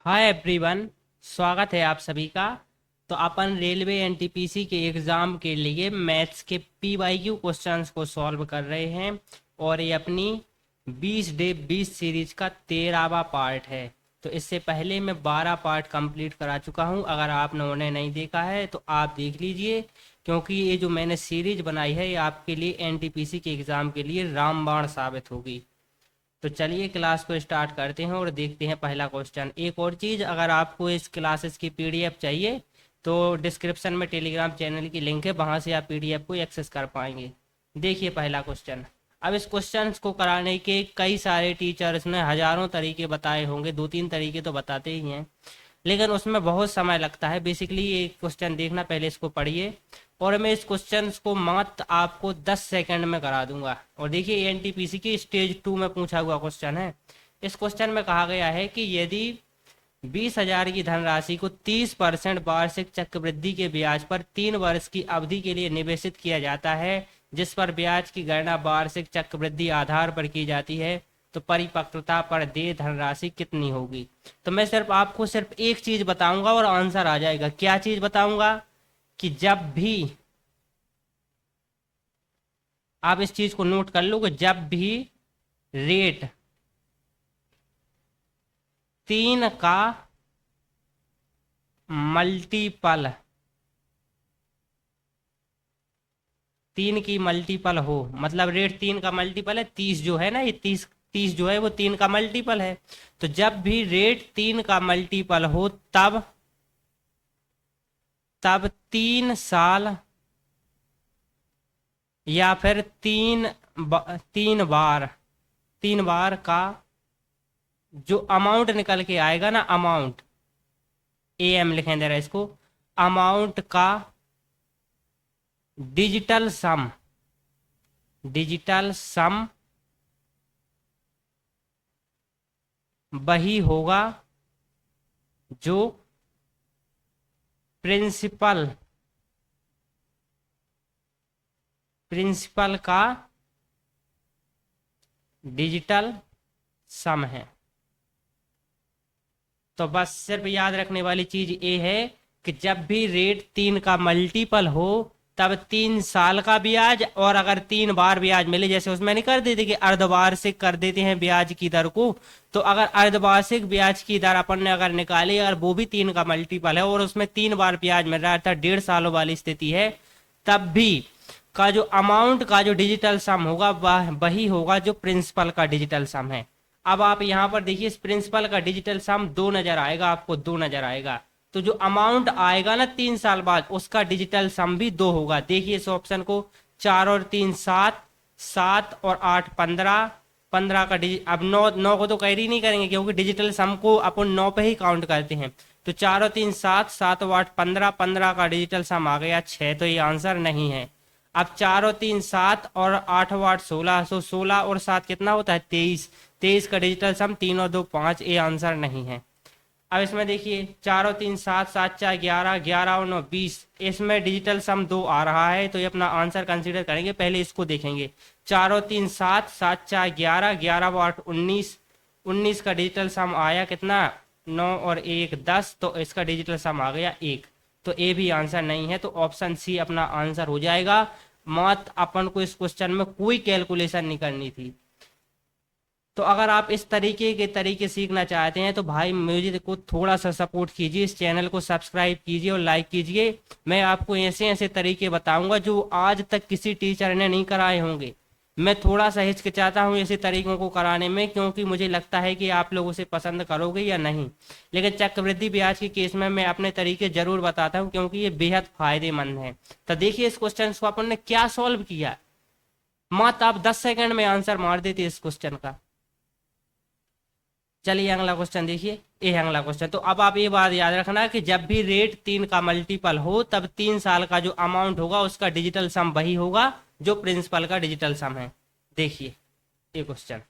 Hi everyone. स्वागत है आप सभी का। तो अपन रेलवे एनटीपीसी के एग्ज़ाम के लिए मैथ्स के पीवाईक्यू क्वेश्चंस को सॉल्व कर रहे हैं और ये अपनी 20 डे 20 सीरीज का 13वां पार्ट है। तो इससे पहले मैं 12 पार्ट कंप्लीट करा चुका हूँ। अगर आपने उन्हें नहीं देखा है तो आप देख लीजिए, क्योंकि ये जो मैंने सीरीज बनाई है ये आपके लिए एनटीपीसी के एग्ज़ाम के लिए रामबाण साबित होगी। तो चलिए क्लास को स्टार्ट करते हैं और देखते हैं पहला क्वेश्चन। एक और चीज़, अगर आपको इस क्लासेस की पीडीएफ चाहिए तो डिस्क्रिप्शन में टेलीग्राम चैनल की लिंक है, वहाँ से आप पीडीएफ को एक्सेस कर पाएंगे। देखिए पहला क्वेश्चन। अब इस क्वेश्चन को कराने के कई सारे टीचर्स ने हजारों तरीके बताए होंगे, दो तीन तरीके तो बताते ही हैं, लेकिन उसमें बहुत समय लगता है। बेसिकली ये क्वेश्चन देखना, पहले इसको पढ़िए और मैं इस क्वेश्चन को मात्र आपको 10 सेकंड में करा दूंगा। और देखिए एनटीपीसी की स्टेज 2 में पूछा हुआ क्वेश्चन है। इस क्वेश्चन में कहा गया है कि यदि 20,000 की धनराशि को 30% वार्षिक चक्रवृद्धि के ब्याज पर 3 वर्ष की अवधि के लिए निवेशित किया जाता है, जिस पर ब्याज की गणना वार्षिक चक्रवृद्धि आधार पर की जाती है, तो परिपक्वता पर देय धनराशि कितनी होगी। तो मैं सिर्फ आपको सिर्फ एक चीज बताऊंगा और आंसर आ जाएगा। क्या चीज बताऊंगा? कि जब भी आप इस चीज को नोट कर लो कि जब भी रेट 3 का मल्टीपल 3 की मल्टीपल हो, मतलब रेट 3 का मल्टीपल है 30 जो है ना, ये 30 जो है वो 3 का मल्टीपल है। तो जब भी रेट 3 का मल्टीपल हो तब तब 3 साल या फिर तीन बार का जो अमाउंट निकल के आएगा ना, अमाउंट एम लिखें जरा इसको, अमाउंट का डिजिटल सम वही होगा जो प्रिंसिपल का डिजिटल सम है। तो बस सिर्फ याद रखने वाली चीज ये है कि जब भी रेट 3 का मल्टीपल हो तब 3 साल का ब्याज, और अगर 3 बार ब्याज मिले, जैसे उसमें नहीं कर देते कि अर्धवार्षिक कर देते हैं ब्याज की दर को, तो अगर अर्धवार्षिक ब्याज की दर अपन ने अगर निकाली, अगर वो भी 3 का मल्टीपल है और उसमें 3 बार ब्याज मिल रहा है, अर्थात 1.5 सालों वाली स्थिति है, तब भी का जो अमाउंट का जो डिजिटल सम होगा वह वही होगा जो प्रिंसिपल का डिजिटल सम है। अब आप यहाँ पर देखिए, इस प्रिंसिपल का डिजिटल सम 2 नजर आएगा, आपको 2 नजर आएगा। तो जो अमाउंट आएगा ना 3 साल बाद, उसका डिजिटल सम भी 2 होगा। देखिए इस ऑप्शन को, 4 और 3 7, 7 और 8 15, 15 का डिजिट, अब 9 9 को तो कैरी नहीं करेंगे क्योंकि डिजिटल सम को अपन 9 पे ही काउंट करते हैं। तो 4 और 3 7, 7 और 8 15, 15 का डिजिटल सम आ गया 6, तो ये आंसर नहीं है। अब 4 और 3 7 और 8 और 8 16, सो 16 और 7 कितना होता है 23, 23 का डिजिटल सम 3 और 2 5, ये आंसर नहीं है। अब इसमें देखिए 4 और 3 7, 7 4 11, 11 और 9 20, इसमें डिजिटल सम 2 आ रहा है, तो ये अपना आंसर कंसीडर करेंगे। पहले इसको देखेंगे, 4 और 3 7, 7 4 11, 11 और 8 19, 19 का डिजिटल सम आया कितना 9 और 1 10, तो इसका डिजिटल सम आ गया 1, तो ए भी आंसर नहीं है। तो ऑप्शन सी अपना आंसर हो जाएगा। मत अपन को इस क्वेश्चन में कोई कैलकुलेशन नहीं करनी थी। तो अगर आप इस तरीके के तरीके सीखना चाहते हैं तो भाई मुझे को थोड़ा सा सपोर्ट कीजिए, इस चैनल को सब्सक्राइब कीजिए और लाइक कीजिए। मैं आपको ऐसे ऐसे तरीके बताऊंगा जो आज तक किसी टीचर ने नहीं कराए होंगे। मैं थोड़ा सा हिचकिचाता हूँ ऐसे तरीकों को कराने में, क्योंकि मुझे लगता है कि आप लोग उसे पसंद करोगे या नहीं। लेकिन चक्रवृद्धि ब्याज के केस में मैं अपने तरीके जरूर बताता हूँ, क्योंकि ये बेहद फायदेमंद है। तो देखिए इस क्वेश्चन को अपन ने क्या सॉल्व किया, मत आप 10 सेकंड में आंसर मार देते इस क्वेश्चन का। चलिए अगला क्वेश्चन देखिए, ये है अगला क्वेश्चन। तो अब आप ये बात याद रखना कि जब भी रेट 3 का मल्टीपल हो तब 3 साल का जो अमाउंट होगा उसका डिजिटल सम वही होगा जो प्रिंसिपल का डिजिटल सम है। देखिए ये क्वेश्चन।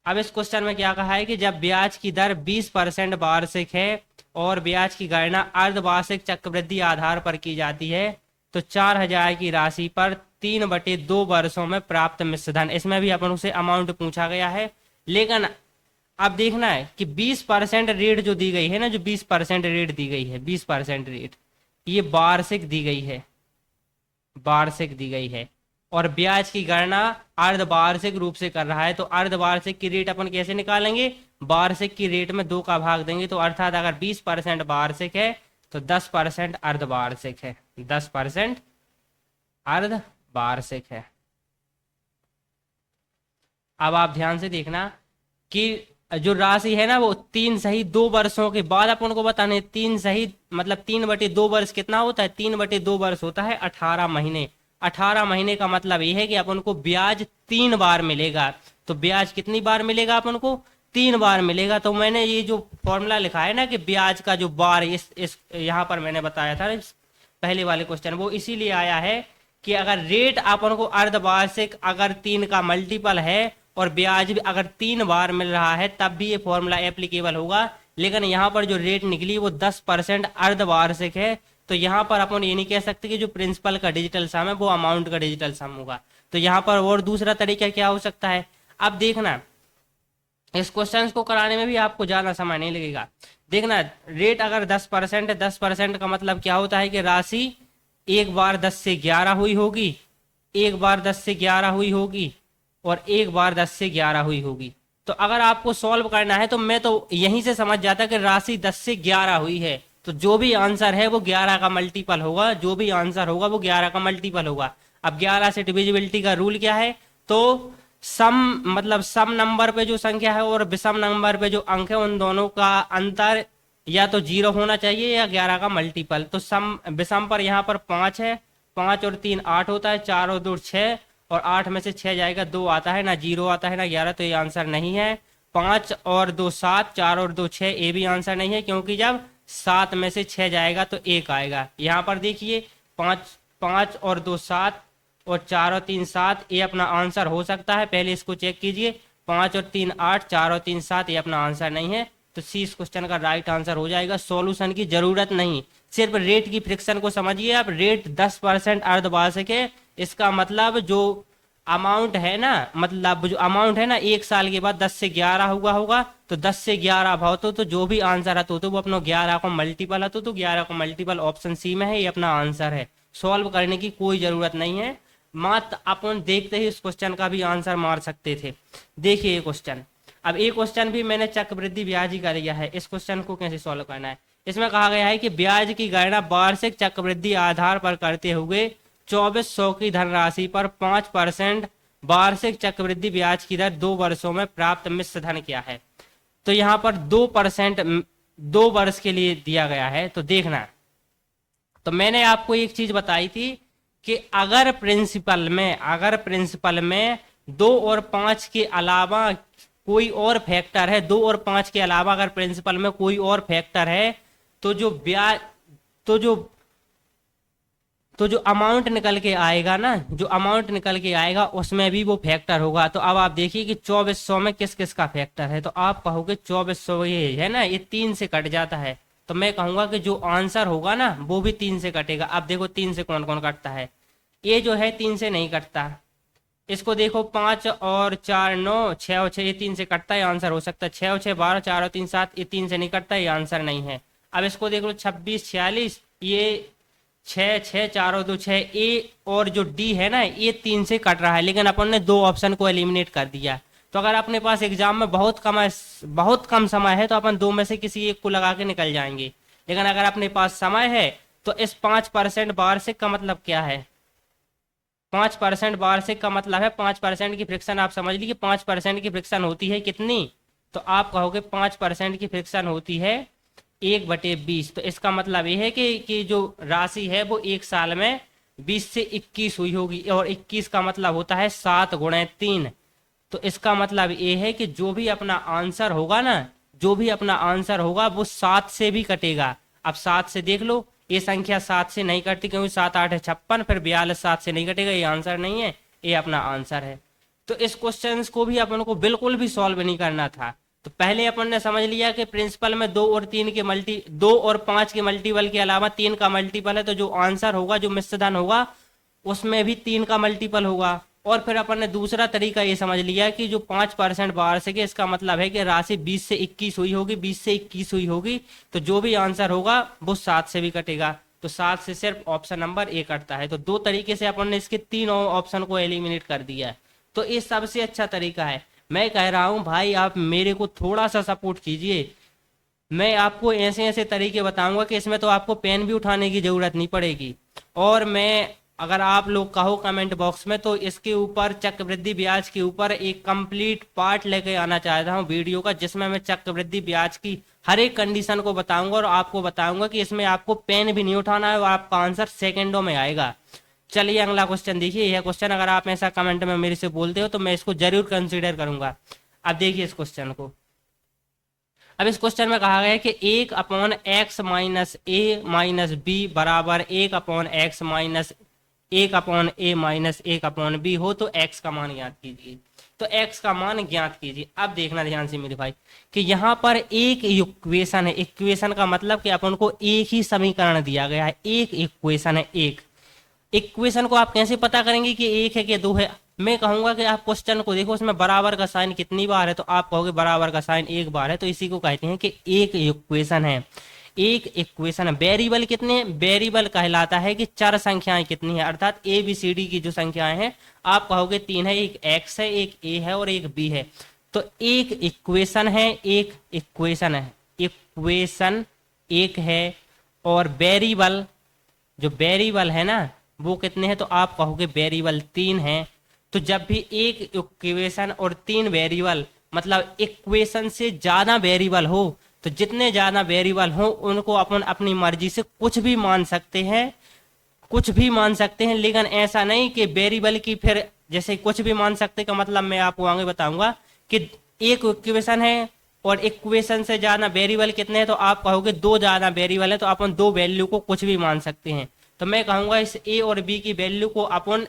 अब इस क्वेश्चन में क्या कहा है कि जब ब्याज की दर 20% वार्षिक है और ब्याज की गणना अर्धवार्षिक चक्रवृद्धि आधार पर की जाती है, तो 4,000 की राशि पर 3/2 वर्षों में प्राप्त मिश्रधन, इसमें भी अपन उसे अमाउंट पूछा गया है, लेकिन अब देखना है कि 20% रेट जो दी गई है ना, जो 20% रेट दी गई है, 20% रेट, ये वार्षिक दी गई है, वार्षिक दी गई है, और ब्याज की गणना अर्धवार्षिक रूप से कर रहा है। तो अर्धवार्षिक की रेट अपन कैसे निकालेंगे, वार्षिक की रेट में 2 का भाग देंगे। तो अर्थात अगर 20% वार्षिक है तो 10% अर्धवार्षिक है, 10% अर्धवार्षिक है। अब आप ध्यान से देखना कि जो राशि है ना वो 3 सहित 2 वर्षों के बाद अपन को बताने, 3 सहित मतलब 3/2 वर्ष कितना होता है, 3/2 वर्ष होता है 18 महीने। 18 महीने का मतलब ये है कि अपन को ब्याज 3 बार मिलेगा। तो ब्याज कितनी बार मिलेगा अपन को, 3 बार मिलेगा। तो मैंने ये जो फॉर्मूला लिखा है ना कि ब्याज का जो बार इस यहाँ पर मैंने बताया था इस पहले वाले क्वेश्चन, वो इसीलिए आया है कि अगर रेट अपन को अर्धवार्षिक अगर 3 का मल्टीपल है और ब्याज भी अगर 3 बार मिल रहा है तब भी ये फॉर्मूला एप्लीकेबल होगा। लेकिन यहाँ पर जो रेट निकली वो 10% अर्धवार्षिक है। तो यहाँ पर अपन ये नहीं कह सकते कि जो प्रिंसिपल का डिजिटल सम है वो अमाउंट का डिजिटल सम होगा। तो यहाँ पर और दूसरा तरीका क्या हो सकता है, अब देखना इस क्वेश्चन को कराने में भी आपको ज्यादा समय नहीं लगेगा। देखना रेट अगर 10% है, 10% का मतलब क्या होता है कि राशि एक बार 10 से 11 हुई होगी, एक बार 10 से 11 हुई होगी और एक बार 10 से 11 हुई होगी। तो अगर आपको सॉल्व करना है तो मैं तो यहीं से समझ जाता कि राशि 10 से 11 हुई है, तो जो भी आंसर है वो 11 का मल्टीपल होगा, जो भी आंसर होगा वो 11 का मल्टीपल होगा। अब 11 से डिविजिबिलिटी का रूल क्या है, तो सम मतलब सम नंबर पे जो संख्या है और विषम नंबर पे जो अंक है उन दोनों का अंतर या तो 0 होना चाहिए या 11 का मल्टीपल। तो सम विषम पर यहाँ पर 5 है, 5 और 3 8 होता है, 4 और 2 6 और 8 में से 6 जाएगा 2 आता है, ना 0 आता है ना 11, तो ये आंसर नहीं है। 5 और 2 7, 4 और 2 6, ये भी आंसर नहीं है क्योंकि जब 7 में से 6 जाएगा तो 1 आएगा। यहाँ पर देखिए 5 और 2 7 और 4 और 3 7, ये अपना आंसर हो सकता है, पहले इसको चेक कीजिए। 5 और 3 8, 4 और 3 7, ये अपना आंसर नहीं है। तो सी इस क्वेश्चन का राइट आंसर हो जाएगा। सॉल्यूशन की जरूरत नहीं, सिर्फ रेट की फ्रिक्शन को समझिए आप। रेट 10% अर्धवार्षिक है, इसका मतलब जो अमाउंट है ना, मतलब जो अमाउंट है ना 1 साल के बाद 10 से 11 हुआ होगा, तो 10 से 11 भाव तो जो भी आंसर आता तो वो अपना 11 को मल्टीपल आता तो 11 को मल्टीपल ऑप्शन सी में है, ये अपना आंसर है। सॉल्व करने की कोई जरूरत नहीं है, मात्र अपन देखते ही इस क्वेश्चन का भी आंसर मार सकते थे। देखिए ये क्वेश्चन, अब एक क्वेश्चन भी मैंने चक्रवृद्धि ब्याज ही का लिया है। इस क्वेश्चन को कैसे सॉल्व करना है, इसमें कहा गया है कि ब्याज की गणना वार्षिक चक्रवृद्धि आधार पर करते हुए 2400 की धनराशि पर 5% वार्षिक चक्रवृद्धि ब्याज की दर 2 वर्षों में प्राप्त मिश्र धन क्या है। तो यहाँ पर 2% 2 वर्ष के लिए दिया गया है। तो देखना, तो मैंने आपको एक चीज बताई थी कि अगर प्रिंसिपल में 2 और 5 के अलावा कोई और फैक्टर है, 2 और 5 के अलावा अगर प्रिंसिपल में कोई और फैक्टर है तो जो ब्याज तो जो अमाउंट निकल के आएगा ना, जो अमाउंट निकल के आएगा उसमें भी वो फैक्टर होगा। तो अब आप देखिए कि 2400 में किस किस का फैक्टर है, तो आप कहोगे 2400 ये है ना, ये 3 से कट जाता है, तो मैं कहूंगा कि जो आंसर होगा ना वो भी 3 से कटेगा। अब देखो 3 से कौन कौन कटता है, ये जो है 3 से नहीं कटता। इसको देखो 5 और 4 9, 6 और 6, ये 3 से कटता है, आंसर हो सकता है। 6 और 6 12, 4 और 3 7, ये 3 से नहीं कटता, ये आंसर नहीं है। अब इसको देख लो 26 46, ये 6 6 4 और 2 6, ए और जो डी है ना ये 3 से कट रहा है, लेकिन अपन ने 2 ऑप्शन को एलिमिनेट कर दिया। तो अगर अपने पास एग्जाम में बहुत कम समय है तो अपन 2 में से किसी एक को लगा के निकल जाएंगे। लेकिन अगर अपने पास समय है तो इस 5% वार्षिक का मतलब क्या है, 5% वार्षिक का मतलब है 5% की फ्रिक्शन। आप समझ लीजिए 5% की फ्रिक्शन होती है कितनी, तो आप कहोगे 5% की फ्रिक्शन होती है 1/20। तो इसका मतलब ये है कि जो राशि है वो 1 साल में 20 से 21 हुई होगी, और 21 का मतलब होता है 7 गुणे 3। तो इसका मतलब ये है कि जो भी अपना आंसर होगा ना, जो भी अपना आंसर होगा वो 7 से भी कटेगा। अब 7 से देख लो, ये संख्या 7 से नहीं कटती क्योंकि 7 8 है 56, फिर 42 7 से नहीं कटेगा, ये आंसर नहीं है, ये अपना आंसर है। तो इस क्वेश्चन को भी अपन को बिल्कुल भी सॉल्व नहीं करना था। तो पहले अपन ने समझ लिया कि प्रिंसिपल में 2 और 5 के मल्टीपल के अलावा 3 का मल्टीपल है, तो जो आंसर होगा, जो मिश्र धन होगा उसमें भी 3 का मल्टीपल होगा, और फिर अपन ने दूसरा तरीका ये समझ लिया कि जो 5% वार्षिक है इसका मतलब है कि राशि 20 से 21 हुई होगी, 20 से 21 हुई होगी, तो जो भी आंसर होगा वो 7 से भी कटेगा, तो 7 से सिर्फ ऑप्शन नंबर ए कटता है। तो दो तरीके से अपन ने इसके तीनों ऑप्शन को एलिमिनेट कर दिया है, तो ये सबसे अच्छा तरीका है। मैं कह रहा हूं भाई आप मेरे को थोड़ा सा सपोर्ट कीजिए, मैं आपको ऐसे ऐसे तरीके बताऊंगा कि इसमें तो आपको पेन भी उठाने की जरूरत नहीं पड़ेगी। और मैं अगर आप लोग कहो कमेंट बॉक्स में, तो इसके ऊपर चक्रवृद्धि ब्याज के ऊपर एक कंप्लीट पार्ट लेके आना चाहता हूँ वीडियो का, जिसमें मैं चक्रवृद्धि ब्याज की हर एक कंडीशन को बताऊंगा और आपको बताऊंगा कि इसमें आपको पेन भी नहीं उठाना है और आपका आंसर सेकेंडों में आएगा। चलिए अगला क्वेश्चन देखिए। यह क्वेश्चन अगर आप ऐसा कमेंट में मेरे से बोलते हो तो मैं इसको जरूर कंसिडर करूंगा। अब देखिए इस क्वेश्चन को। अब इस क्वेश्चन में कहा गया है कि 1/x माइनस ए माइनस बी बराबर 1/x minus 1/a minus 1/b हो तो x का मान ज्ञात कीजिए। तो x का मान ज्ञात कीजिए। अब देखना ध्यान से मेरे भाई कि यहाँ पर एक इक्वेशन है। इक्वेशन का मतलब कि अपन को एक ही समीकरण दिया गया है, एक इक्वेशन है। एक इक्वेशन को आप कैसे पता करेंगे कि एक है कि दो है? मैं कहूंगा कि आप क्वेश्चन को देखो, उसमें बराबर का साइन कितनी बार है, तो आप कहोगे बराबर का साइन एक बार है, तो इसी को कहते हैं कि एक इक्वेशन है। एक इक्वेशन है। वेरिएबल कितने? वेरिएबल कहलाता है कि चार संख्याएं कितनी है, अर्थात ए बी सी डी की जो संख्याएं हैं आप कहोगे तीन है, एक एक्स है, एक ए है और एक बी है। तो एक इक्वेशन है, एक इक्वेशन है, इक्वेशन एक है। और वेरिएबल, जो वेरिएबल है ना वो कितने हैं, तो आप कहोगे वेरिएबल तीन है। तो जब भी एक इक्वेशन और तीन वेरिएबल, मतलब इक्वेशन से ज्यादा वेरिएबल हो, तो जितने ज्यादा वेरिएबल हो उनको अपन अपनी मर्जी से कुछ भी मान सकते हैं, कुछ भी मान सकते हैं। लेकिन ऐसा नहीं कि वेरिएबल की फिर जैसे कुछ भी मान सकते का मतलब मैं आपको आगे बताऊंगा कि एक इक्वेशन है और इक्वेशन से ज्यादा वेरिएबल कितने हैं, तो आप कहोगे दो ज्यादा वेरिएबल है, तो अपन दो वैल्यू को कुछ भी मान सकते हैं। तो मैं कहूंगा इस ए और बी की वैल्यू को अपन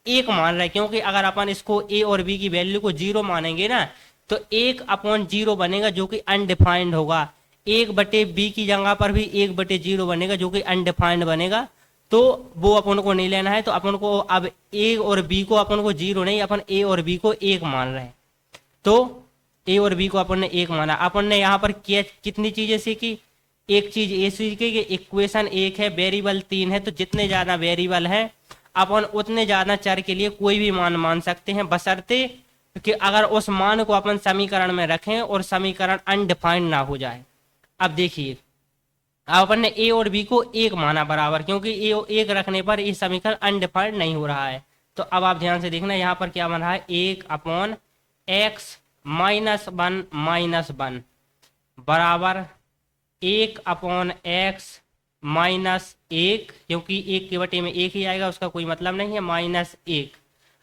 एक मान रहे, क्योंकि अगर अपन इसको ए और बी की वैल्यू को जीरो मानेंगे ना तो 1/0 बनेगा जो कि अनडिफाइंड होगा। 1/b की जगह पर भी 1/0 बनेगा जो कि अनडिफाइंड बनेगा। तो वो अपन को नहीं लेना है। तो अपन को अब ए और बी को अपन को जीरो नहीं, अपन ए और बी को एक मान रहे हैं। तो ए और बी को अपन ने एक माना। अपन ने यहाँ पर कितनी चीजें सीखी? एक चीज ये सीखी कि इक्वेशन एक है, वेरिएबल तीन है, तो जितने ज्यादा वेरिएबल है अपन उतने ज्यादा चर के लिए कोई भी मान मान सकते हैं, बशर्ते कि अगर उस मान को अपन समीकरण में रखें और समीकरण अनडिफाइंड ना हो जाए। अब देखिए अपन ने ए और बी को एक माना बराबर, क्योंकि ए एक रखने पर ये समीकरण अनडिफाइंड नहीं हो रहा है। तो अब आप ध्यान से देखना यहाँ पर क्या बन रहा है, 1/x -1 बराबर 1/x -1, क्योंकि एक के बटे में एक ही आएगा, उसका कोई मतलब नहीं है, -1।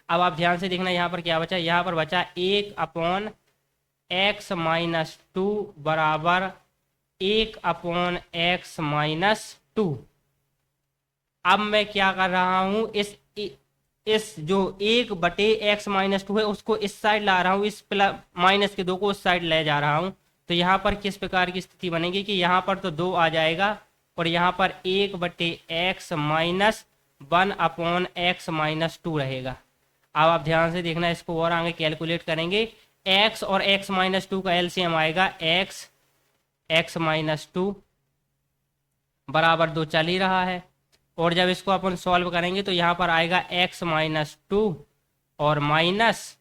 अब आप ध्यान से देखना यहाँ पर क्या बचा, यहाँ पर बचा 1/x -2 बराबर 1/x -2। अब मैं क्या कर रहा हूं, इस जो 1/x -2 है उसको इस साइड ला रहा हूं, इस प्लस माइनस के दो को उस साइड ले जा रहा हूं। तो यहाँ पर किस प्रकार की स्थिति बनेगी कि यहाँ पर तो 2 आ जाएगा और यहाँ पर 1/x -1/x -2 रहेगा। अब आप ध्यान से देखना, इसको और आगे कैलकुलेट करेंगे। x और x -2 का एलसीएम आएगा x -2 बराबर 2 चल ही रहा है। और जब इसको अपन सॉल्व करेंगे तो यहाँ पर आएगा x -2 और -x,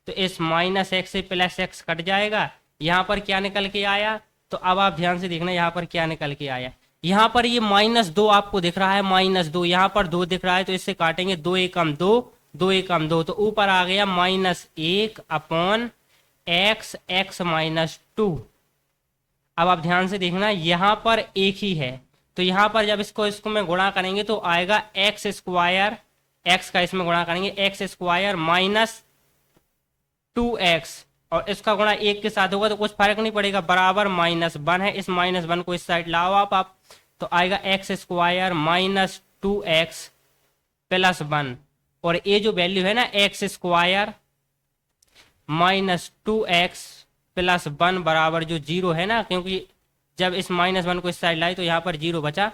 तो इस -x से +x कट जाएगा। यहाँ पर क्या निकल के आया, तो अब आप ध्यान से देखना यहाँ पर क्या निकल के आया। यहाँ पर ये -2 आपको दिख रहा है, -2, यहाँ पर 2 दिख रहा है, तो इससे काटेंगे 2 एकम 2, 2 एकम 2, तो ऊपर आ गया -1/x -2। अब आप ध्यान से देखना यहाँ पर एक ही है, तो यहाँ पर जब इसको में गुणा करेंगे तो आएगा x स्क्वायर, x का इसमें गुणा करेंगे x स्क्वायर -2x, और इसका गुणा 1 के साथ होगा तो कुछ फर्क नहीं पड़ेगा, बराबर -1 है। इस -1 को इस साइड लाओ आप, तो आएगा x स्क्वायर -2x +1, और ये जो वैल्यू है ना x स्क्वायर -2x +1 बराबर जो 0 है ना, क्योंकि जब इस -1 को इस साइड लाई तो यहाँ पर 0 बचा।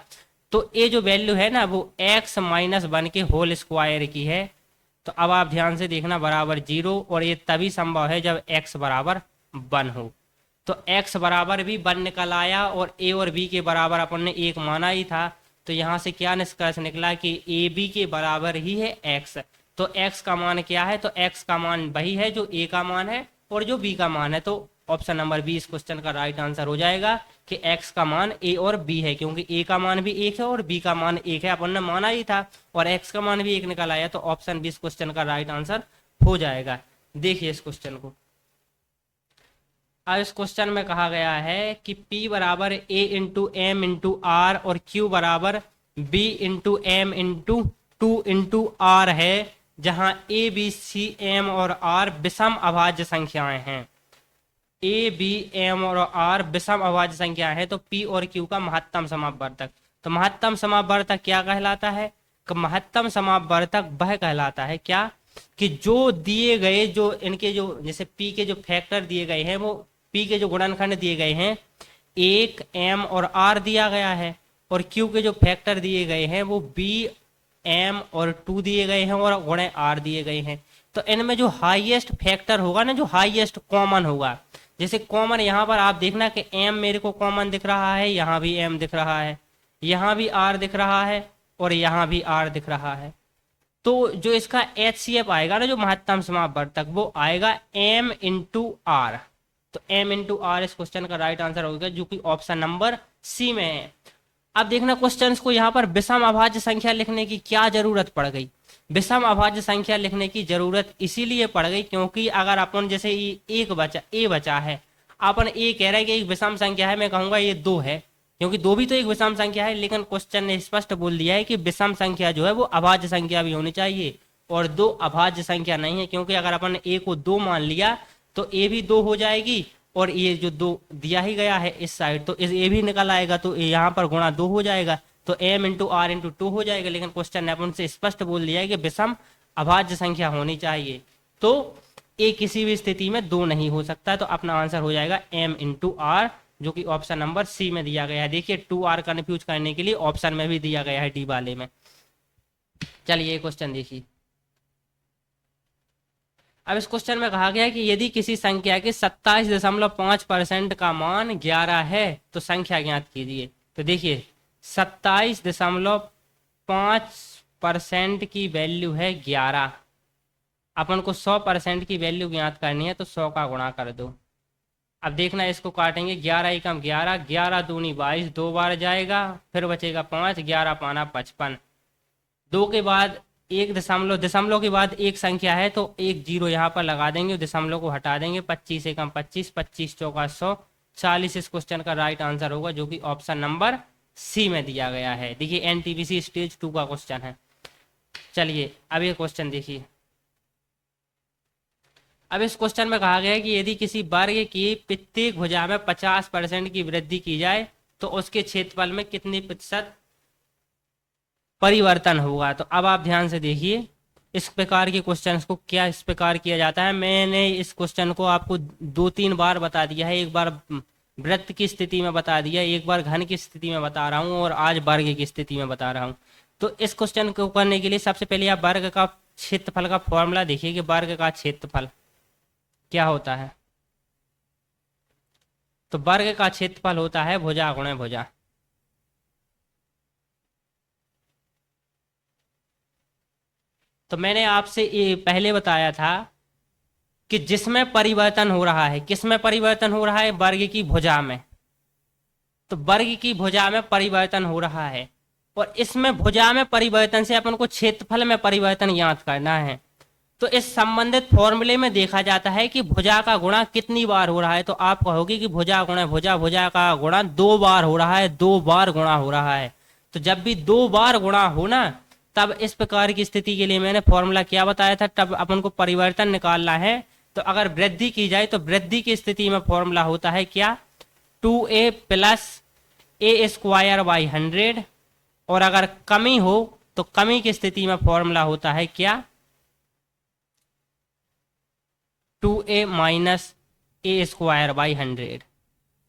तो ये जो वैल्यू है ना वो x -1 के होल स्क्वायर की है, तो अब आप ध्यान से देखना, बराबर 0, और ये तभी संभव है जब x बराबर 1 हो। तो x बराबर भी 1 निकल आया और a और b के बराबर अपन ने 1 माना ही था। तो यहाँ से क्या निष्कर्ष निकला कि a b के बराबर ही है x। तो x का मान क्या है? तो x का मान वही है जो a का मान है और जो b का मान है। तो ऑप्शन नंबर बी इस क्वेश्चन का राइट आंसर हो जाएगा कि x का मान a और b है, क्योंकि a का मान भी 1 है और b का मान 1 है, अपन ने माना ही था, और x का मान भी 1 निकल आया। तो ऑप्शन बी इस क्वेश्चन का राइट आंसर हो जाएगा। देखिए इस क्वेश्चन को, अब इस क्वेश्चन में कहा गया है कि P बराबर A into M into R और Q बराबर B into M into 2 into R है, जहां A B C M और R विषम अभाज्य संख्याएं हैं। A B M और R विषम अभाज्य संख्या है, तो P और Q का महत्तम समापवर्तक। तो महत्तम समापवर्तक क्या कहलाता है? कि महत्तम समापवर्तक वह कहलाता है क्या कि जो दिए गए, जो इनके जो जैसे P के जो फैक्टर दिए गए हैं, वो P के जो गुणनखंड दिए गए हैं 1 M और R दिया गया है, और Q के जो फैक्टर दिए गए हैं वो B M और 2 दिए गए हैं और गुणे R दिए गए हैं। तो इनमें जो हाईएस्ट फैक्टर होगा ना, जो हाईएस्ट कॉमन होगा, जैसे कॉमन यहाँ पर आप देखना कि M मेरे को कॉमन दिख रहा है, यहाँ भी M दिख रहा है, यहाँ भी R दिख रहा है और यहाँ भी R दिख रहा है। तो जो इसका HCF आएगा ना, जो महत्तम समापवर्तक, वो आएगा M इंटू आर। तो M इंटू आर इस क्वेश्चन का राइट आंसर होगा, जो कि ऑप्शन नंबर सी में है। अब देखना क्वेश्चंस को, यहाँ पर विषम अभाज्य संख्या लिखने की क्या जरूरत पड़ गई? विषम अभाज्य संख्या लिखने की जरूरत इसीलिए पड़ गई क्योंकि अगर अपन जैसे एक बचा ए बचा है, अपन ए कह रहा है कि एक विषम संख्या है, मैं कहूंगा ये 2 है, क्योंकि 2 भी तो एक विषम संख्या है, लेकिन क्वेश्चन ने स्पष्ट बोल दिया है कि विषम संख्या जो है वो अभाज्य संख्या भी होनी चाहिए, और 2 अभाज्य संख्या नहीं है, क्योंकि अगर अपन ए को 2 मान लिया तो ए भी 2 हो जाएगी, और ये जो 2 दिया ही गया है इस साइड, तो इस ए भी निकल आएगा, तो यहाँ पर गुणा 2 हो जाएगा, तो m इंटू आर इंटू 2 हो जाएगा। लेकिन क्वेश्चन ने अपन से स्पष्ट बोल दिया है कि विषम अभाज्य संख्या होनी चाहिए, तो ए किसी भी स्थिति में 2 नहीं हो सकता। तो अपना आंसर हो जाएगा m इंटू आर, जो कि ऑप्शन नंबर सी में दिया गया है। देखिए 2r कन्फ्यूज करने के लिए ऑप्शन में भी दिया गया है डी वाले में। चलिए क्वेश्चन देखिए, अब इस क्वेश्चन में कहा गया है कि यदि किसी संख्या के 27.5% का मान 11 है तो संख्या ज्ञात कीजिए। तो देखिए 27.5% की वैल्यू है 11, अपन को 100% की वैल्यू ज्ञात करनी है, तो 100 का गुणा कर दो। अब देखना इसको काटेंगे, 11 एकम 11, 11 दूनी 22, 2 बार जाएगा, फिर बचेगा 5, 11 पाना 55, 2 के बाद एक दशमलव, दशमलव के बाद एक संख्या है तो एक जीरो यहाँ पर लगा देंगे, दशमलव को हटा देंगे, 25 एकम 25, 25 चौका 100, 40 इस क्वेश्चन का राइट आंसर होगा, जो कि ऑप्शन नंबर सी में दिया गया है। देखिए एनटीपीसी स्टेज 2 का क्वेश्चन है। चलिए अब ये क्वेश्चन देखिए, अब इस क्वेश्चन में कहा गया है कि यदि किसी वर्ग की प्रत्येक भुजा में 50% की वृद्धि की जाए तो उसके क्षेत्रफल में कितने प्रतिशत परिवर्तन होगा। तो अब आप ध्यान से देखिए, इस प्रकार के क्वेश्चंस को क्या इस प्रकार किया जाता है। मैंने इस क्वेश्चन को आपको 2-3 बार बता दिया है, एक बार वृत्त की स्थिति में बता दिया, एक बार घन की स्थिति में बता रहा हूँ, और आज वर्ग की स्थिति में बता रहा हूँ। तो इस क्वेश्चन को करने के लिए सबसे पहले आप वर्ग का क्षेत्रफल का फॉर्मूला देखिए कि वर्ग का क्षेत्रफल क्या होता है। तो वर्ग का क्षेत्रफल होता है भुजा गुणे भुजा। तो मैंने आपसे ये पहले बताया था कि जिसमें परिवर्तन हो रहा है, किसमें परिवर्तन हो रहा है? वर्ग की भुजा में। तो वर्ग की भुजा में परिवर्तन हो रहा है, और इसमें भुजा में परिवर्तन से अपन को क्षेत्रफल में परिवर्तन ज्ञात करना है। तो इस संबंधित फॉर्मूले में देखा जाता है कि भुजा का गुणा कितनी बार हो रहा है। तो आप कहोगे कि भुजा गुणे भुजा, भुजा का गुणा 2 बार हो रहा है, 2 बार गुणा हो रहा है। तो जब भी 2 बार गुणा हो ना, तब इस प्रकार की स्थिति के लिए मैंने फॉर्मूला क्या बताया था, तब अपन को परिवर्तन निकालना है। तो अगर वृद्धि की जाए तो वृद्धि की स्थिति में फॉर्मूला होता है क्या? 2a plus A square by 100, और अगर कमी हो तो कमी की स्थिति में फॉर्मूला होता है क्या? 2a minus A square by 100।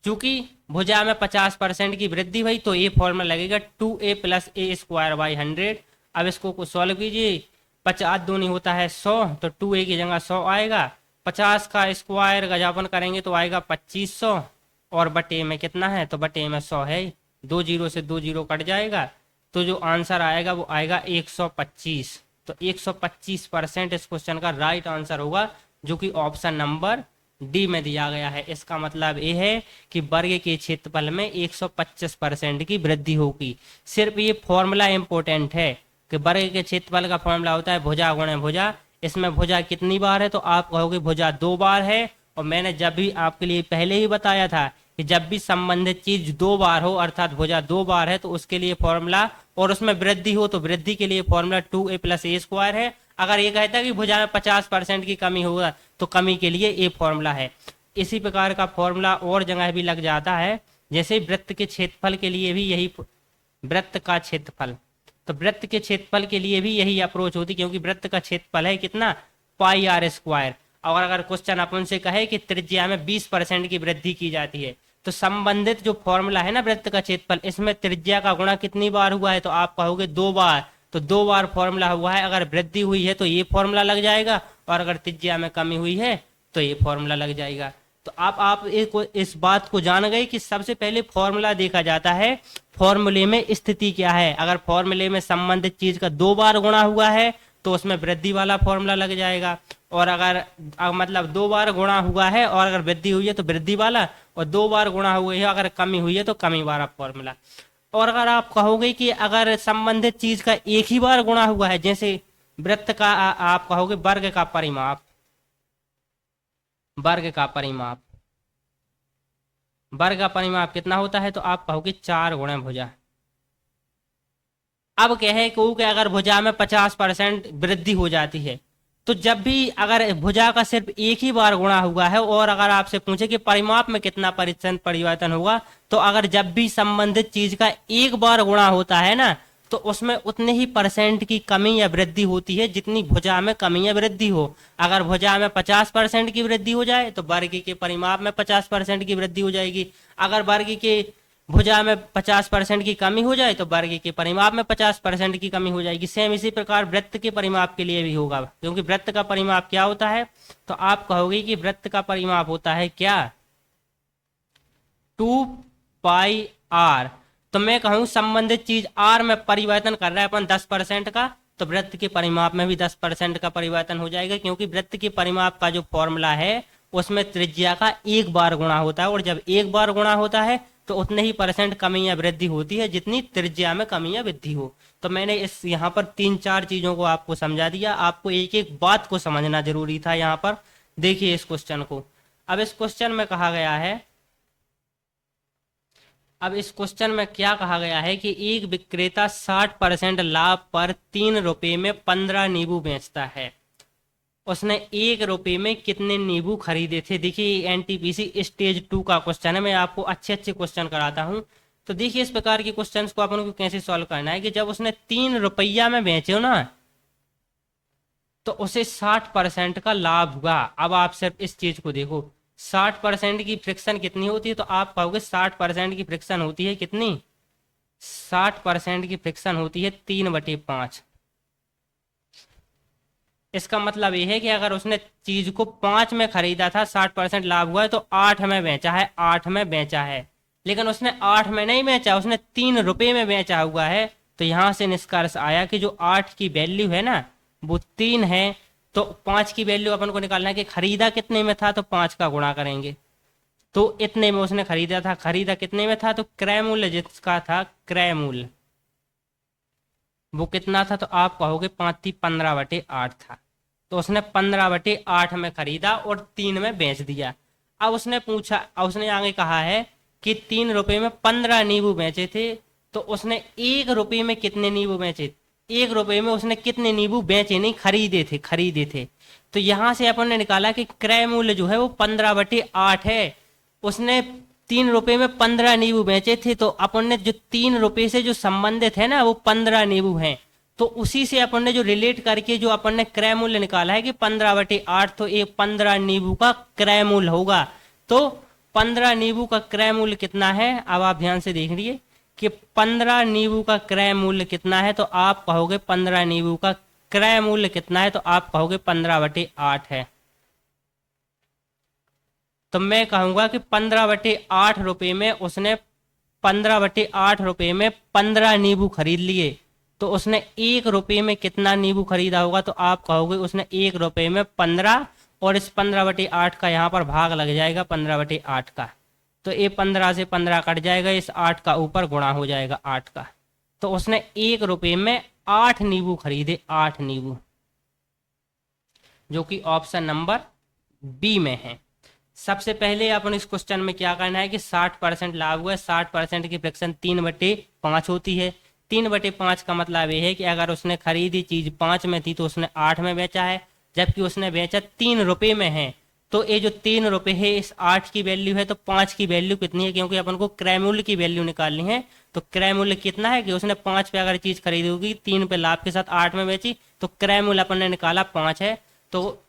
चूंकि भुजा में 50% की वृद्धि हुई तो ये फॉर्मूला लगेगा 2a plus A square by 100। अब इसको सॉल्व कीजिए, 50 दूनी होता है 100, तो 2a की जगह 100 आएगा। 50 का स्क्वायर गजापन करेंगे तो आएगा 2500, और बटे में कितना है, तो बटे में 100 है। 2 जीरो से 2 जीरो कट जाएगा, तो जो आंसर आएगा वो आएगा 125। तो 125% इस क्वेश्चन का राइट आंसर होगा, जो कि ऑप्शन नंबर डी में दिया गया है। इसका मतलब ये है कि वर्ग के क्षेत्रफल में 125% की वृद्धि होगी। सिर्फ ये फॉर्मूला इंपॉर्टेंट है कि वर्ग के क्षेत्रफल का फॉर्मूला होता है भुजा गुणे भुजा। इसमें भुजा कितनी बार है, तो आप कहोगे भुजा 2 बार है। और मैंने जब भी आपके लिए पहले ही बताया था कि जब भी संबंधित चीज 2 बार हो, अर्थात भुजा 2 बार है, तो उसके लिए फॉर्मूला, और उसमें वृद्धि हो तो वृद्धि के लिए फॉर्मूला 2a + a² है। अगर ये कहता है कि भुजा में 50% की कमी होगा, तो कमी के लिए ये फॉर्मूला है। इसी प्रकार का फॉर्मूला और जगह भी लग जाता है, जैसे वृत्त के क्षेत्रफल के लिए भी यही, वृत्त का क्षेत्रफल, तो वृत्त के क्षेत्रफल के लिए भी यही अप्रोच होती, क्योंकि वृत्त का क्षेत्रफल है कितना, πr²। और अगर क्वेश्चन अपन से कहे कि त्रिज्या में 20% की वृद्धि की जाती है, तो संबंधित जो फॉर्मूला है ना वृत्त का क्षेत्रफल, इसमें त्रिज्या का गुणा कितनी बार हुआ है, तो आप कहोगे 2 बार। तो 2 बार फॉर्मूला हुआ है, अगर वृद्धि हुई है तो ये फॉर्मूला लग जाएगा, और अगर त्रिज्या में कमी हुई है तो ये फॉर्मूला लग जाएगा। तो आप इस बात को जान गए कि सबसे पहले फॉर्मूला देखा जाता है, फॉर्मूले में स्थिति क्या है। अगर फॉर्मूले में संबंधित चीज का 2 बार गुणा हुआ है तो उसमें वृद्धि वाला फॉर्मूला लग जाएगा, और अगर मतलब 2 बार गुणा हुआ है और अगर वृद्धि हुई है तो वृद्धि वाला, और 2 बार गुणा हुई है अगर कमी हुई है तो कमी वाला फॉर्मूला। और अगर आप कहोगे कि अगर संबंधित चीज का एक ही बार गुणा हुआ है, जैसे वृत्त का आप कहोगे वर्ग का परिमाप, वर्ग का परिमाप, वर्ग का परिमाप कितना होता है, तो आप कहोगे 4 गुणे भुजा। अब कहे कि अगर भुजा में 50% वृद्धि हो जाती है, तो जब भी अगर भुजा का सिर्फ एक ही बार गुणा हुआ है, और अगर आपसे पूछे कि परिमाप में कितना % परिवर्तन होगा, तो अगर जब भी संबंधित चीज का एक बार गुणा होता है ना, तो उसमें उतने ही % की कमी या वृद्धि होती है जितनी भुजा में कमी या वृद्धि हो। अगर भुजा में 50% की वृद्धि हो जाए तो वर्ग के परिमाप में 50% की वृद्धि हो जाएगी। अगर वर्ग के भुजा में 50% की कमी हो जाए तो वर्ग के परिमाप में 50% की कमी हो जाएगी। सेम इसी प्रकार वृत्त के परिमाप के लिए भी होगा, क्योंकि वृत्त का परिमाप क्या होता है, तो आप कहोगे कि वृत्त का परिमाप होता है क्या, 2πr। तो मैं कहूं संबंधित चीज r में परिवर्तन कर रहा है अपन 10% का, तो वृत्त के परिमाप में भी 10% का परिवर्तन हो जाएगा, क्योंकि वृत्त के परिमाप का जो फॉर्मूला है उसमें त्रिज्या का एक बार गुणा होता है, और जब एक बार गुणा होता है तो उतने ही % कमी या वृद्धि होती है जितनी त्रिज्या में कमी या वृद्धि हो। तो मैंने इस यहाँ पर 3-4 चीजों को आपको समझा दिया। आपको एक एक बात को समझना जरूरी था यहाँ पर। देखिए इस क्वेश्चन को, अब इस क्वेश्चन में कहा गया है, अब इस क्वेश्चन में क्या कहा गया है कि एक विक्रेता 60% लाभ पर 3 रुपए में 15 नींबू बेचता है। उसने 1 रुपए में कितने नींबू खरीदे थे। देखिए एनटीपीसी स्टेज 2 का क्वेश्चन है, मैं आपको अच्छे अच्छे क्वेश्चन कराता हूं। तो देखिए इस प्रकार के क्वेश्चंस को अपन को कैसे सॉल्व करना है कि जब उसने 3 रुपया में बेचे हो ना, तो उसे 60% का लाभ हुआ। अब आप सिर्फ इस चीज को देखो, 60% की फ्रिक्शन कितनी होती है, तो आप कहोगे 60% की फ्रिक्शन होती है कितनी, 60% की फ्रिक्शन होती है 3/5। इसका मतलब ये है कि अगर उसने चीज को 5 में खरीदा था, 60% लाभ हुआ है, तो 8 में बेचा है, 8 में बेचा है। लेकिन उसने 8 में नहीं बेचा, उसने 3 रुपए में बेचा हुआ है। तो यहां से निष्कर्ष आया कि जो 8 की वैल्यू है ना वो 3 है। तो 5 की वैल्यू अपन को निकालना है कि खरीदा कितने में था, तो 5 का गुणा करेंगे। तो इतने में उसने खरीदा था, खरीदा कितने में था, तो क्रय मूल्य जिसका था, क्रय मूल्य वो कितना था, तो आप कहोगे 15/8 था। तो उसने 15/8 में खरीदा और 3 में बेच दिया। अब उसने पूछा, उसने आगे कहा है कि 3 रुपए में 15 नींबू बेचे थे, तो उसने 1 रुपए में कितने नींबू बेचे, 1 रुपए में उसने कितने नींबू बेचे, नहीं खरीदे थे, खरीदे थे। तो यहां से अपन ने निकाला कि क्रय मूल्य जो है वो 15/8 है। उसने 3 रुपए में 15 नींबू बेचे थे, तो अपन ने जो 3 रुपए से जो संबंधित है ना वो 15 नींबू हैं। तो उसी से अपन ने जो रिलेट करके जो अपन ने क्रय मूल्य निकाला है कि 15/8, तो ये 15 नींबू का क्रय मूल्य होगा। तो 15 नींबू का क्रय मूल्य कितना है, अब आप ध्यान से देख लीजिए कि 15 नींबू का क्रय मूल्य कितना है। तो आप कहोगे 15 नींबू का क्रय मूल्य कितना है, तो आप कहोगे 15/8 है। तो मैं कहूंगा कि 15/8 रुपये में उसने 15/8 रुपये में 15 नींबू खरीद लिए, तो उसने 1 रुपये में कितना नींबू खरीदा होगा, तो आप कहोगे उसने 1 रुपये में 15, और इस 15/8 का यहाँ पर भाग लग जाएगा 15/8 का, तो ये 15 से 15 कट जाएगा, इस 8 का ऊपर गुणा हो जाएगा 8 का, तो उसने 1 रुपये में 8 नींबू खरीदे, 8 नींबू, जो कि ऑप्शन नंबर बी में है। सबसे पहले अपन इस क्वेश्चन में क्या करना है कि 60% लाभ हुआ है, 60% की फ्रैक्शन 3/5 होती है। 3/5 का मतलब ये है कि अगर उसने खरीदी चीज 5 में थी तो उसने 8 में बेचा है, जबकि उसने बेचा 3 रुपये में है, तो ये जो 3 रुपये है इस 8 की वैल्यू है, तो 5 की वैल्यू कितनी है, क्योंकि अपन को क्रय मूल्य की वैल्यू निकालनी है, तो क्रय मूल्य कितना है कि उसने 5 पे अगर चीज खरीदी होगी, 3 पे लाभ के साथ 8 में बेची, तो क्रय मूल्य अपन ने निकाला 5 है, तो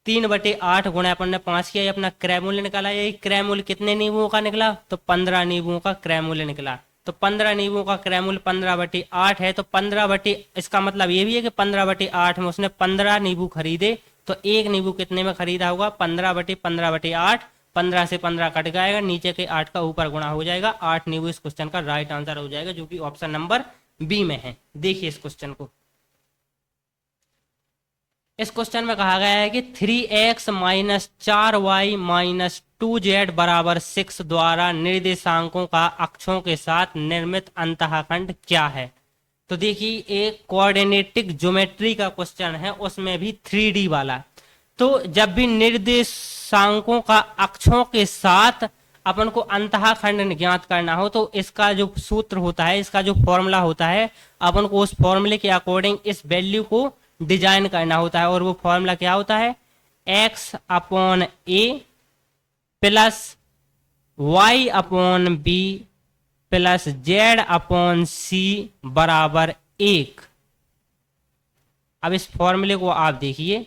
3/8 गुणा अपन ने 5 किया, अपना क्रय मूल्य निकाला। यही क्रय मूल्य कितने नींबुओं का निकला, तो 15 नींबुओं का क्रय मूल्य निकला। तो 15 नींबुओं का क्रय मूल्य 15/8 है, तो 15 इसका मतलब ये भी है कि 15/8 में उसने 15 नींबू खरीदे, तो एक नींबू कितने में खरीदा होगा, 15/15/8, 15 से 15 कट जाएगा, नीचे के 8 का ऊपर गुणा हो जाएगा, 8 नींबू इस क्वेश्चन का राइट आंसर हो जाएगा, जो कि ऑप्शन नंबर बी में है। देखिए इस क्वेश्चन को, इस क्वेश्चन में कहा गया है कि 3x - 4y - 2z = 6 द्वारा निर्देशांकों का अक्षों के साथ निर्मित अंतःखंड क्या है। तो देखिए एक कोऑर्डिनेटिक ज्योमेट्री का क्वेश्चन है, उसमें भी 3D वाला। तो जब भी निर्देशांकों का अक्षों के साथ अपन को अंतःखंड ज्ञात करना हो, तो इसका जो सूत्र होता है, इसका जो फॉर्मूला होता है, अपन को उस फॉर्मूले के अकॉर्डिंग इस वैल्यू को डिजाइन करना होता है, और वो फॉर्मूला क्या होता है, x/a + y/b + z/c = 1। अब इस फॉर्मूले को आप देखिए,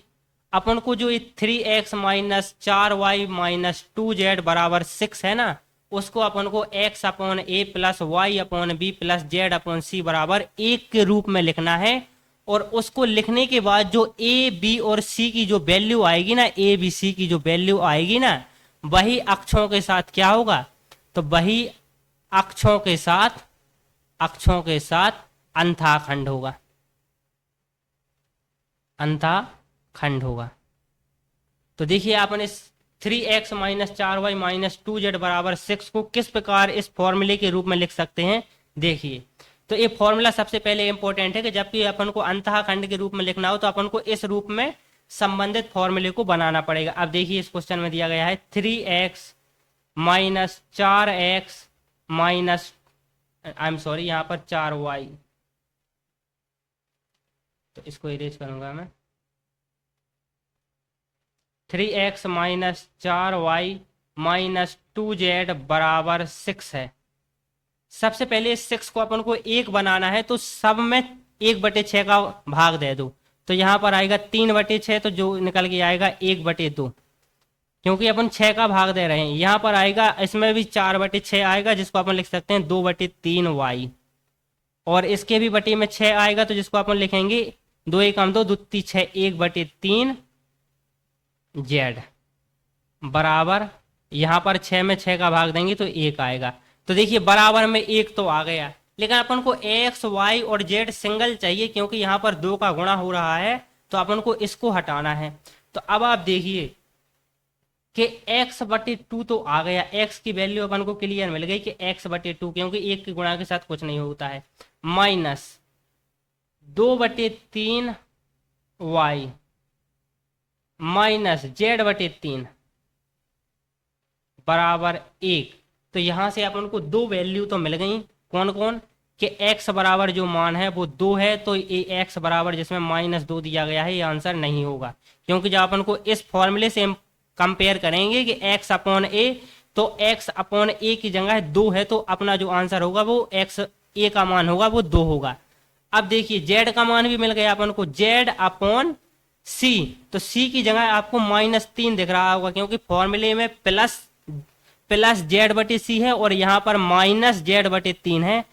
अपन को जो 3x - 4y - 2z = 6 है ना, उसको अपन को x/a + y/b + z/c = 1 के रूप में लिखना है, और उसको लिखने के बाद जो ए बी और सी की जो वैल्यू आएगी ना, ए बी सी की जो वैल्यू आएगी ना, वही अक्षों के साथ क्या होगा, तो वही अक्षों के साथ अंतःखंड होगा, अंतःखंड होगा। तो देखिए अपन इस 3x - 4y - 2z = 6 को किस प्रकार इस फॉर्मूले के रूप में लिख सकते हैं। देखिए तो ये फॉर्मूला सबसे पहले इंपॉर्टेंट है कि जब भी अपन को अंतःखंड के रूप में लिखना हो, तो अपन को इस रूप में संबंधित फॉर्मूले को बनाना पड़ेगा। अब देखिए इस क्वेश्चन में दिया गया है 3x - 4x यहाँ पर 4y, तो इसको इरेज करूंगा मैं। 3x - 4y - 2z = 6 है। सबसे पहले इस 6 को अपन को 1 बनाना है, तो सब में 1/6 का भाग दे दो, तो यहाँ पर आएगा 3/6, तो जो निकल के आएगा 1/2, क्योंकि अपन 6 का भाग दे रहे हैं। यहाँ पर आएगा, इसमें भी 4/6 आएगा, जिसको अपन लिख सकते हैं 2/3y, और इसके भी बटे में 6 आएगा, तो जिसको अपन लिखेंगे 2 1 2 2 3 6 1/3z बराबर, यहाँ पर 6 में 6 का भाग देंगे तो 1 आएगा। तो देखिए बराबर में 1 तो आ गया, लेकिन अपन को x, y और z सिंगल चाहिए, क्योंकि यहाँ पर 2 का गुणा हो रहा है, तो अपन को इसको हटाना है। तो अब आप देखिए कि x/2 तो आ गया, x की वैल्यू अपन को क्लियर मिल गई कि x/2, क्योंकि 1 के गुणा के साथ कुछ नहीं होता है, माइनस 2/3y माइनस z/3 बराबर 1। तो यहां से अपन को 2 वैल्यू तो मिल गई, कौन कौन, कि x बराबर जो मान है वो 2 है, तो ये x बराबर जिसमें -2 दिया गया है, ये आंसर नहीं होगा, क्योंकि जब अपन को इस फॉर्मूले से कंपेयर करेंगे कि x/a, तो x/a की जगह 2 है, तो अपना जो आंसर होगा वो x/a का मान होगा वो 2 होगा। अब देखिए z का मान भी मिल गया अपन को, z/c, तो c की जगह आपको -3 दिख रहा होगा, क्योंकि फॉर्मूले में प्लस z/c है और यहाँ पर -z/3 है,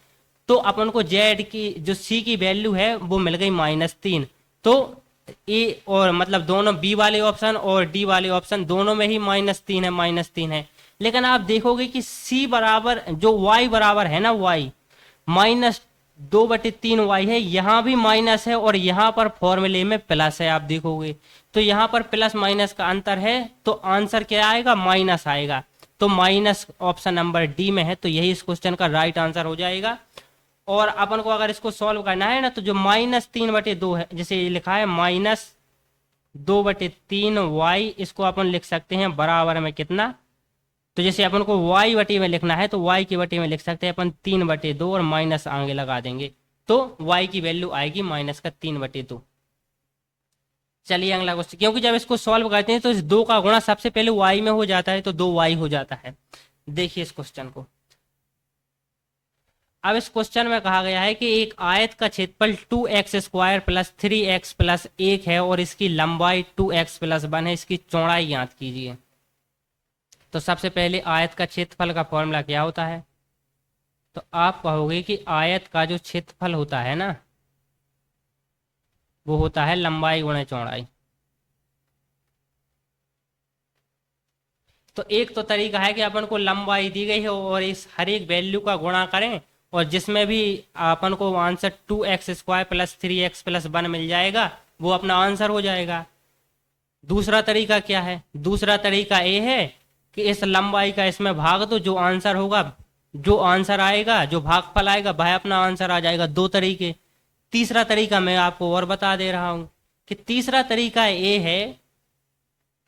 तो अपन को z की जो c की वैल्यू है वो मिल गई -3। तो ए और मतलब दोनों बी वाले ऑप्शन और डी वाले ऑप्शन दोनों में ही -3 है, -3 है। लेकिन आप देखोगे कि सी बराबर जो वाई बराबर है ना, वाई -2/3 वाई है, यहाँ भी माइनस है और यहाँ पर फॉर्मूले में प्लस है। आप देखोगे तो यहाँ पर प्लस माइनस का अंतर है, तो आंसर क्या आएगा, माइनस आएगा। तो माइनस ऑप्शन नंबर डी में है, तो यही इस क्वेश्चन का राइट आंसर हो जाएगा। और अपन को अगर इसको सॉल्व करना है ना, तो जो -3/2 है, जैसे ये लिखा है -2/3 वाई, इसको अपन लिख सकते हैं बराबर में कितना, तो जैसे अपन को वाई बटे में लिखना है तो वाई की बटे में लिख सकते हैं अपन 3/2 और माइनस आगे लगा देंगे, तो वाई की वैल्यू आएगी -3/2। चलिए अगला क्वेश्चन, क्योंकि जब इसको सॉल्व करते हैं तो इस 2 का गुणा सबसे पहले वाई में हो जाता है, तो 2y हो जाता है। देखिए इस क्वेश्चन को, अब इस क्वेश्चन में कहा गया है कि एक आयत का क्षेत्रफल 2x² + 3x + 1 है और इसकी लंबाई 2x + 1 है, इसकी चौड़ाई ज्ञात कीजिए। तो सबसे पहले आयत का क्षेत्रफल का फॉर्मूला क्या होता है, तो आप कहोगे कि आयत का जो क्षेत्रफल होता है ना, वो होता है लंबाई गुणा चौड़ाई। तो एक तो तरीका है कि अपन को लंबाई दी गई है और इस हर एक वैल्यू का गुणा करें, और जिसमें भी अपन को आंसर 2x² + 3x + 1 मिल जाएगा, वो अपना आंसर हो जाएगा। दूसरा तरीका क्या है, दूसरा तरीका ये है कि इस लंबाई का इसमें भाग दो, जो आंसर होगा, जो आंसर आएगा, जो भागफल आएगा वह अपना आंसर आ जाएगा। दो तरीके। तीसरा तरीका मैं आपको और बता दे रहा हूं कि तीसरा तरीका ये है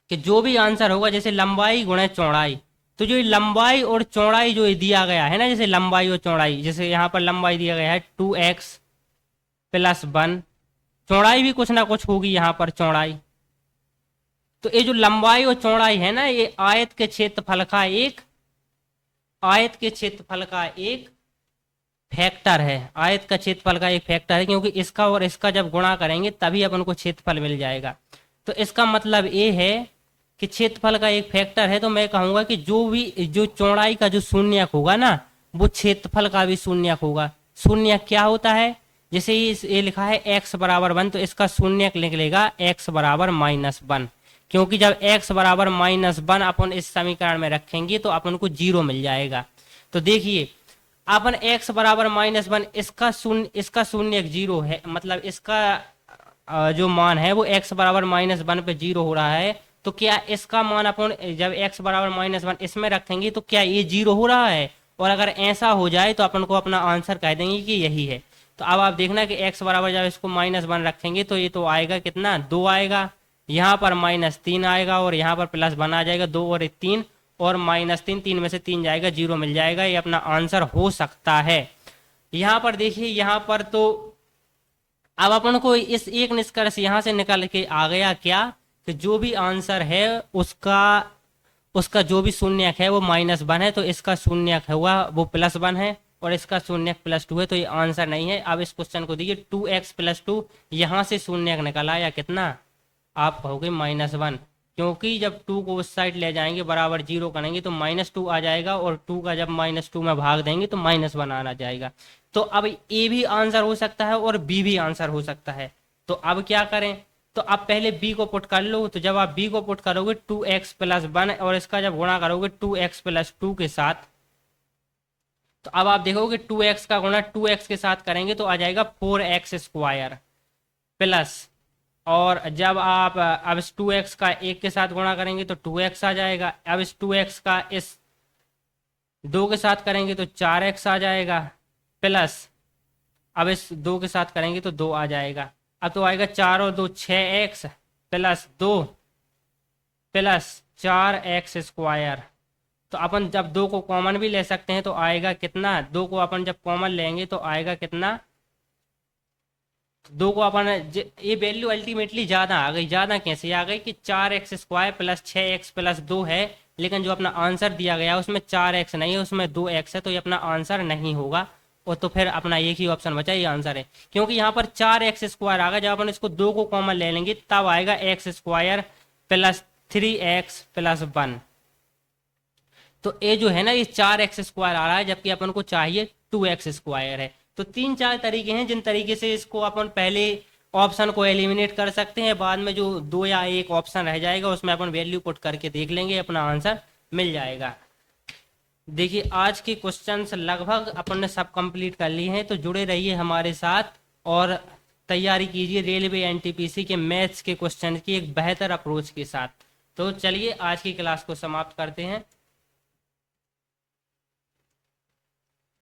कि जो भी आंसर होगा, जैसे लंबाई गुणे चौड़ाई, तो जो लंबाई और चौड़ाई जो दिया गया है ना, जैसे लंबाई और चौड़ाई, जैसे यहाँ पर लंबाई दिया गया है 2x + 1, चौड़ाई भी कुछ ना कुछ होगी यहाँ पर चौड़ाई। तो ये जो लंबाई और चौड़ाई है ना, ये आयत के क्षेत्रफल का एक फैक्टर है। आयत का क्षेत्रफल का एक फैक्टर है, क्योंकि इसका और इसका जब गुणा करेंगे तभी अपन को क्षेत्रफल मिल जाएगा। तो इसका मतलब ये है कि क्षेत्रफल का एक फैक्टर है, तो मैं कहूंगा कि जो चौड़ाई का जो शून्यक होगा ना, वो क्षेत्रफल का भी शून्यक होगा। शून्यक क्या होता है, जैसे ये लिखा है x = 1, तो इसका शून्यक लिख लेगा x = -1, क्योंकि जब x = -1 अपन इस समीकरण में रखेंगे तो अपन को 0 मिल जाएगा। तो देखिए अपन x = -1, इसका शून्यक 0 है, मतलब इसका जो मान है वो x = -1 पे 0 हो रहा है। तो क्या इसका मान अपन जब x = -1 इसमें रखेंगे तो क्या ये 0 हो रहा है, और अगर ऐसा हो जाए तो अपन को अपना आंसर कह देंगे कि यही है। तो अब आप देखना कि x बराबर जब इसको -1 रखेंगे तो ये तो आएगा कितना, 2 आएगा, यहाँ पर -3 आएगा और यहाँ पर +1 आ जाएगा, 2 और 3 और -3, 3 में से 3 जाएगा, 0 मिल जाएगा। ये अपना आंसर हो सकता है। यहाँ पर देखिए, यहाँ पर तो अब अपन को इस एक निष्कर्ष यहाँ से निकल के आ गया क्या, कि जो भी आंसर है उसका जो भी शून्यक है वो -1 है, तो इसका शून्यक हुआ वो +1 है और इसका शून्यक +2 है, तो ये आंसर नहीं है। अब इस क्वेश्चन को देखिए, 2x + 2 यहाँ से शून्यक निकला या कितना, आप कहोगे -1, क्योंकि जब 2 को उस साइड ले जाएंगे बराबर 0 करेंगे तो -2 आ जाएगा, और 2 का जब -2 में भाग देंगे तो -1 आना जाएगा। तो अब ए भी आंसर हो सकता है और बी भी आंसर हो सकता है। तो अब क्या करें, तो अब पहले बी को पुट कर लो। तो जब आप बी को पुट करोगे 2x + 1 और इसका जब गुणा करोगे 2x + 2 के साथ, तो अब आप देखोगे 2x का गुणा 2x के साथ करेंगे तो आ जाएगा 4x² प्लस, और जब आप अब इस 2x का 1 के साथ गुणा करेंगे तो 2x आ जाएगा। अब इस 2x का इस 2 के साथ करेंगे तो 4x आ जाएगा, प्लस अब इस 2 के साथ करेंगे तो 2 आ जाएगा। अब तो आएगा 4 और 2 6x + 2 प्लस 4x²। तो अपन जब 2 को कॉमन भी ले सकते हैं तो आएगा कितना, 2 को अपन जब कॉमन लेंगे तो आएगा कितना, 2 को अपन ये वैल्यू अल्टीमेटली ज़्यादा आ गई। ज़्यादा कैसे आ गई कि 4x² प्लस 6x + 2 है, लेकिन जो अपना आंसर दिया गया उसमें 4x नहीं है, उसमें 2x है, तो ये अपना आंसर नहीं होगा। और तो फिर अपना एक ही ऑप्शन बचा, ये आंसर है, क्योंकि यहाँ पर 4x² आ गया। जब अपन इसको 2 को कॉमन ले लेंगे तब आएगा x² प्लस 3x + 1। तो ये जो है ना, ये 4x² आ रहा है, जबकि अपन को चाहिए 2x² है। तो 3-4 तरीके हैं जिन तरीके से इसको अपन पहले ऑप्शन को एलिमिनेट कर सकते हैं, बाद में जो 2 या 1 ऑप्शन रह जाएगा उसमें अपन वैल्यू पुट करके देख लेंगे, अपना आंसर मिल जाएगा। देखिए आज के क्वेश्चंस लगभग अपन ने सब कंप्लीट कर लिए हैं, तो जुड़े रहिए हमारे साथ और तैयारी कीजिए रेलवे एनटीपीसी के मैथ्स के क्वेश्चन की एक बेहतर अप्रोच के साथ। तो चलिए आज की क्लास को समाप्त करते हैं।